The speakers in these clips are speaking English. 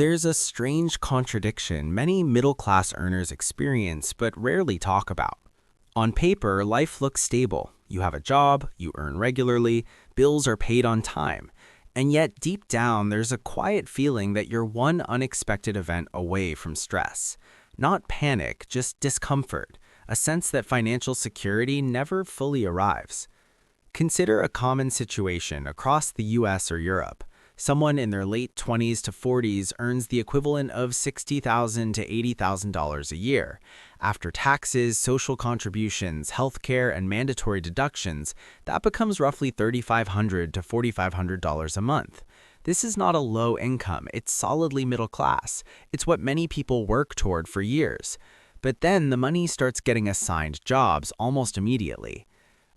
There's a strange contradiction many middle-class earners experience but rarely talk about. On paper, life looks stable. You have a job, you earn regularly, bills are paid on time. And yet, deep down, there's a quiet feeling that you're one unexpected event away from stress. Not panic, just discomfort, a sense that financial security never fully arrives. Consider a common situation across the US or Europe. Someone in their late 20s to 40s earns the equivalent of $60,000 to $80,000 a year. After taxes, social contributions, healthcare, and mandatory deductions, that becomes roughly $3,500 to $4,500 a month. This is not a low income, it's solidly middle class. It's what many people work toward for years. But then the money starts getting assigned jobs almost immediately.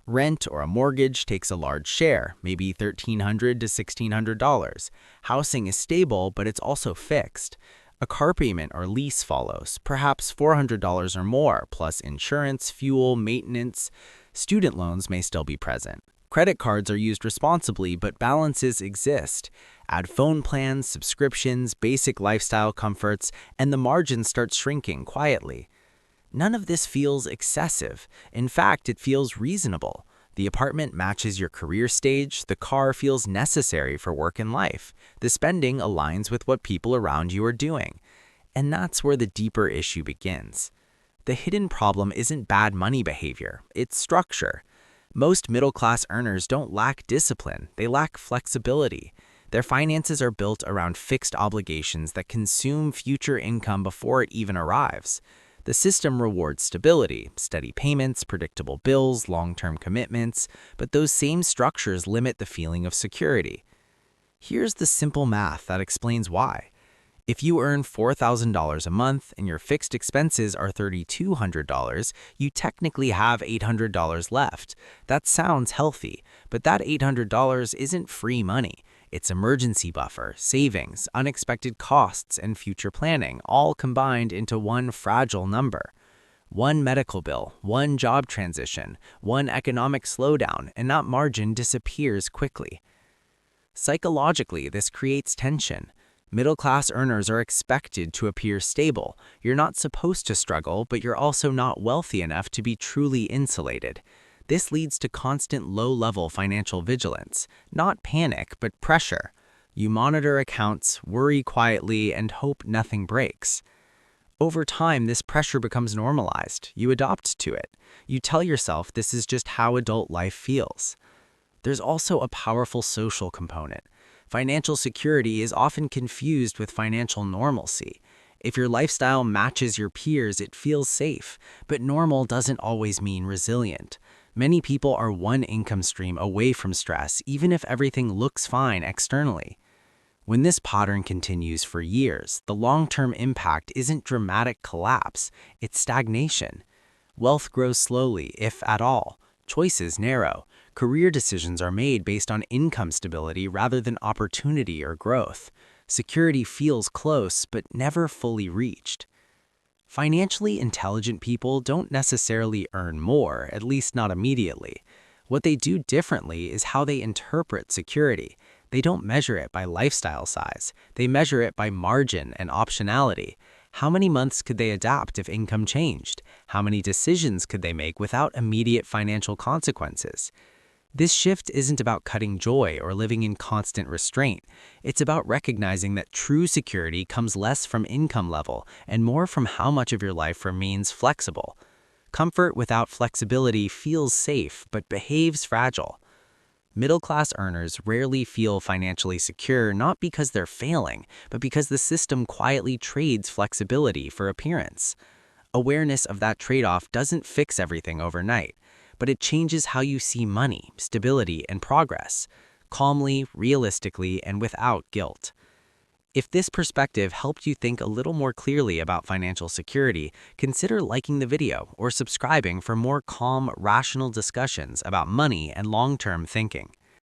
Rent or a mortgage takes a large share, maybe $1,300 to $1,600. Housing is stable, but it's also fixed. A car payment or lease follows, perhaps $400 or more, plus insurance, fuel, maintenance. Student loans may still be present. Credit cards are used responsibly, but balances exist. Add phone plans, subscriptions, basic lifestyle comforts, and the margin starts shrinking quietly. None of this feels excessive. In fact, it feels reasonable. The apartment matches your career stage, the car feels necessary for work and life, the spending aligns with what people around you are doing. And that's where the deeper issue begins. The hidden problem isn't bad money behavior, it's structure. Most middle-class earners don't lack discipline, they lack flexibility. Their finances are built around fixed obligations that consume future income before it even arrives. The system rewards stability, steady payments, predictable bills, long-term commitments, but those same structures limit the feeling of security. Here's the simple math that explains why. If you earn $4,000 a month and your fixed expenses are $3,200, you technically have $800 left. That sounds healthy, but that $800 isn't free money. It's emergency buffer, savings, unexpected costs, and future planning, all combined into one fragile number. One medical bill, one job transition, one economic slowdown, and that margin disappears quickly. Psychologically, this creates tension. Middle-class earners are expected to appear stable. You're not supposed to struggle, but you're also not wealthy enough to be truly insulated. This leads to constant low-level financial vigilance, not panic, but pressure. You monitor accounts, worry quietly, and hope nothing breaks. Over time, this pressure becomes normalized. You adopt to it. You tell yourself this is just how adult life feels. There's also a powerful social component. Financial security is often confused with financial normalcy. If your lifestyle matches your peers, it feels safe, but normal doesn't always mean resilient. Many people are one income stream away from stress, even if everything looks fine externally. When this pattern continues for years, the long-term impact isn't dramatic collapse, it's stagnation. Wealth grows slowly, if at all. Choices narrow. Career decisions are made based on income stability rather than opportunity or growth. Security feels close, but never fully reached. Financially intelligent people don't necessarily earn more, at least not immediately. What they do differently is how they interpret security. They don't measure it by lifestyle size. They measure it by margin and optionality. How many months could they adapt if income changed? How many decisions could they make without immediate financial consequences? This shift isn't about cutting joy or living in constant restraint. It's about recognizing that true security comes less from income level and more from how much of your life remains flexible. Comfort without flexibility feels safe but behaves fragile. Middle-class earners rarely feel financially secure not because they're failing, but because the system quietly trades flexibility for appearance. Awareness of that trade-off doesn't fix everything overnight, but it changes how you see money, stability, and progress, calmly, realistically, and without guilt. If this perspective helped you think a little more clearly about financial security, consider liking the video or subscribing for more calm, rational discussions about money and long-term thinking.